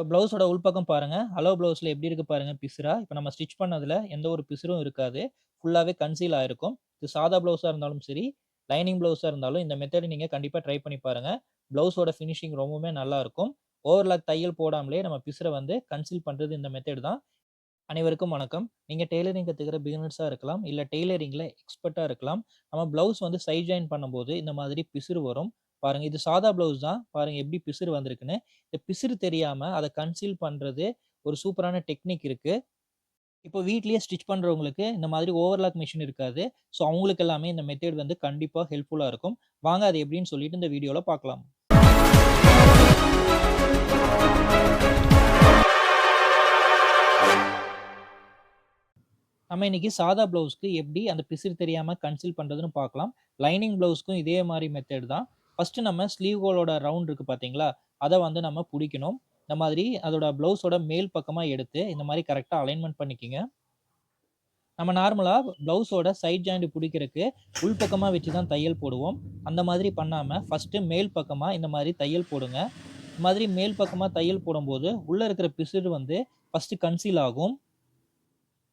இப்போ ப்ளவுஸோட உள்பக்கம் பாருங்க. ஹலோ ப்ளவுஸ்ல எப்படி இருக்கு பாருங்க பிசுறா. இப்போ நம்ம ஸ்டிச் பண்ணதுல எந்த ஒரு பிசுறும் இருக்காது. ஃபுல்லாவே கன்சீல் ஆயிருக்கும். இது சாதா ப்ளவுஸா இருந்தாலும் சரி, லைனிங் ப்ளவுஸா இருந்தாலும் இந்த மெத்தட் நீங்க கண்டிப்பா ட்ரை பண்ணி பாருங்க. ப்ளவுஸோட ஃபினிஷிங் ரொம்பவுமே நல்லா இருக்கும். ஓவர்லாக் தையல் போடாமலே நம்ம பிசுற வந்து கன்சீல் பண்றது இந்த மெத்தட் தான். அனைவருக்கும் வணக்கம். நீங்க டெய்லரிங் கத்துக்கிற பிகினர்ஸா இருக்கலாம். இல்ல டெய்லரிங்ல எக்ஸ்பர்ட்டா இருக்கலாம். நம்ம ப்ளவுஸ் வந்து சைட் ஜாயின் பண்ணும்போது இந்த மாதிரி பிசுறு வரும். பாருங்க இது சாதா ப்ளவுஸ் தான். பாருங்க எப்படி பிசுறு வந்திருக்குன்னு. இந்த பிசுறு தெரியாம அத கன்சீல் பண்றது ஒரு சூப்பரான டெக்னிக் இருக்கு. இப்போ வீட்லயே ஸ்டிச் பண்றவங்களுக்கு இந்த மாதிரி ஓவர்லாக் மெஷின் இருக்காது. ஸோ அவங்களுக்கு எல்லாமே இந்த மெத்தட் வந்து கண்டிப்பா ஹெல்ப்ஃபுல்லா இருக்கும். வாங்க அது எப்படின்னு சொல்லிட்டு இந்த வீடியோல பார்க்கலாம். நம்ம இன்னைக்கு சாதா ப்ளவுஸ்க்கு எப்படி அந்த பிசிறு தெரியாம கன்சீல் பண்றதுன்னு பார்க்கலாம். லைனிங் ப்ளவுஸ்க்கும் இதே மாரி மெத்தட் தான். ஃபர்ஸ்ட்டு நம்ம ஸ்லீவ் ஹோலோட ரவுண்ட் இருக்கு பார்த்தீங்களா? அத வந்து நம்ம புடிக்கணும். இந்த மாதிரி அதோட ப்ளவுஸோட மேல் பக்கமா எடுத்து இந்த மாரி கரெக்ட்டா அலைன்மென்ட் பண்ணிக்கங்க. நம்ம நார்மலா ப்ளவுஸோட சைட் ஜாயிண்ட் புடிக்கிறக்கு உள் பக்கமா வச்சு தான் தையல் போடுவோம். அந்த மாதிரி பண்ணாம ஃபர்ஸ்ட்டு மேல் பக்கமா இந்த மாரி தையல் போடுங்க. இந்த மாதிரி மேல் பக்கமா தையல் போடும்போது உள்ள இருக்கிற பிசிறு வந்து ஃபர்ஸ்ட்டு கன்சீல் ஆகும்.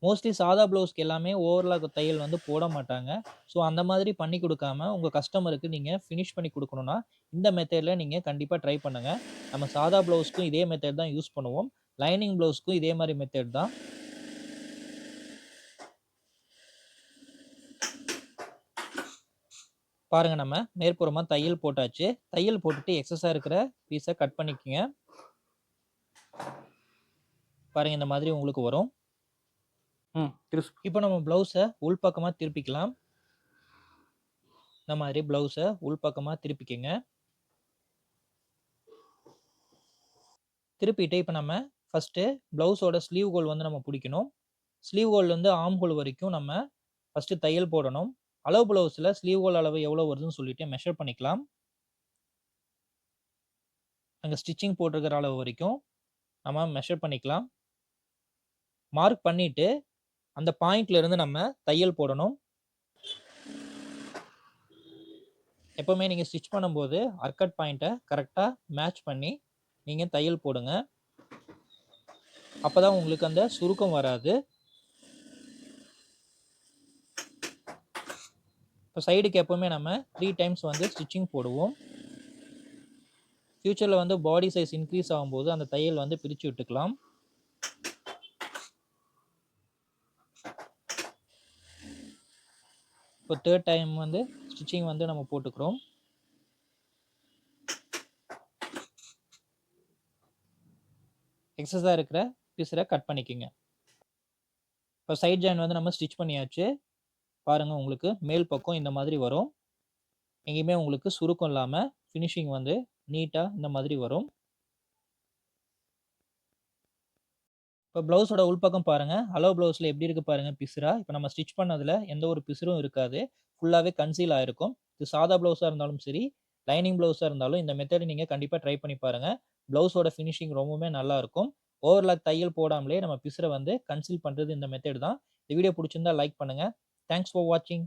மோஸ்ட்லி சாதா ப்ளவுஸ்க்கு எல்லாமே ஓவர்லாக் தையல் வந்து போட மாட்டாங்க. ஸோ அந்த மாதிரி பண்ணி குடுக்காம, உங்க கஸ்டமருக்கு நீங்க ஃபினிஷ் பண்ணி குடுக்கணும்னா, இந்த மெத்தட்ல நீங்க கண்டிப்பா ட்ரை பண்ணுங்க. நம்ம சாதா ப்ளவுஸ்க்கும் இதே மெத்தட் தான் யூஸ் பண்ணுவோம். லைனிங் ப்ளவுஸ்க்கும் இதே மாரி மெத்தட் தான். பாருங்க நம்ம மேற்புறமா தையல் போட்டாச்சு. தையல் போட்டுட்டு எக்ஸஸா இருக்கிற பீஸ கட் பண்ணிக்கங்க. பாருங்க இந்த மாதிரி உங்களுக்கு வரும். இப்போ நம்ம ப்ளவுஸ உள் பக்கமா திருப்பிக்கலாம். இந்த மாதிரி ப்ளவுஸ உள் பக்கமா திருப்பிக்கங்க. திருப்பிட்டு இப்ப நம்ம ஃபர்ஸ்ட்டு ப்ளவுஸோட ஸ்லீவ் ஹோல் வந்து நம்ம புடிக்கணும். ஸ்லீவ் ஹோல்லேருந்து ஆர்ம் ஹோல் வரைக்கும் நம்ம ஃபர்ஸ்ட்டு தையல் போடணும். அளவு ப்ளவுஸ்ல ஸ்லீவ் ஹோல் அளவு எவ்வளோ வருதுன்னு சொல்லிட்டு மெஷர் பண்ணிக்கலாம். அங்க ஸ்டிச்சிங் போட்டிருக்கிற அளவு வரைக்கும் நம்ம மெஷர் பண்ணிக்கலாம். மார்க் பண்ணிட்டு அந்த பாயிண்ட்ல இருந்து நம்ம தையல் போடணும். எப்பவுமே நீங்க ஸ்டிச் பண்ணும்போது அர்கட் பாயிண்ட்ட கரெக்ட்டா மேட்ச் பண்ணி நீங்க தையல் போடுங்க. அப்பதான் உங்களுக்கு அந்த சுருக்கம் வராது. இப்போ சைடுக்கு எப்பவுமே நம்ம 3 டைம்ஸ் வந்து ஸ்டிச்சிங் போடுவோம். ஃபியூச்சர்ல வந்து பாடி சைஸ் இன்க்ரீஸ் ஆகும்போது அந்த தையல் வந்து பிரிச்சு விட்டுக்கலாம். இப்போ 3 டைம் வந்து ஸ்டிச்சிங் வந்து நம்ம போட்டுக்கிறோம். எக்ஸஸா இருக்கிற பீஸர கட் பண்ணிக்கங்க. இப்போ சைட் ஜாயின் வந்து நம்ம ஸ்டிச் பண்ணியாச்சு. பாருங்க உங்களுக்கு மேல் பக்கம் இந்த மாதிரி வரும். எங்கேயுமே உங்களுக்கு சுருக்கம் இல்லாம ஃபினிஷிங் வந்து நீட்டா இந்த மாதிரி வரும். இப்போ ப்ளவுஸோட உள்பக்கம் பாருங்க. ஹலோ ப்ளவுஸ்ல எப்படி இருக்கு பாருங்க பிசுறா. இப்போ நம்ம ஸ்டிச் பண்ணதுல எந்த ஒரு பிசுறும் இருக்காது. ஃபுல்லாவே கன்சீல் ஆயிருக்கும். இது சாதா ப்ளவுஸா இருந்தாலும் சரி, லைனிங் ப்ளவுஸா இருந்தாலும் இந்த மெத்தட் நீங்க கண்டிப்பா ட்ரை பண்ணி பாருங்க. ப்ளவுஸோட ஃபினிஷிங் ரொம்பவுமே நல்லா இருக்கும். ஓவர்லாக் தையல் போடாமலே நம்ம பிசுற வந்து கன்சீல் பண்றது இந்த மெத்தட் தான். இந்த வீடியோ புடிச்சிருந்தா லைக் பண்ணுங்க. தேங்க்ஸ் ஃபார் வாட்சிங்.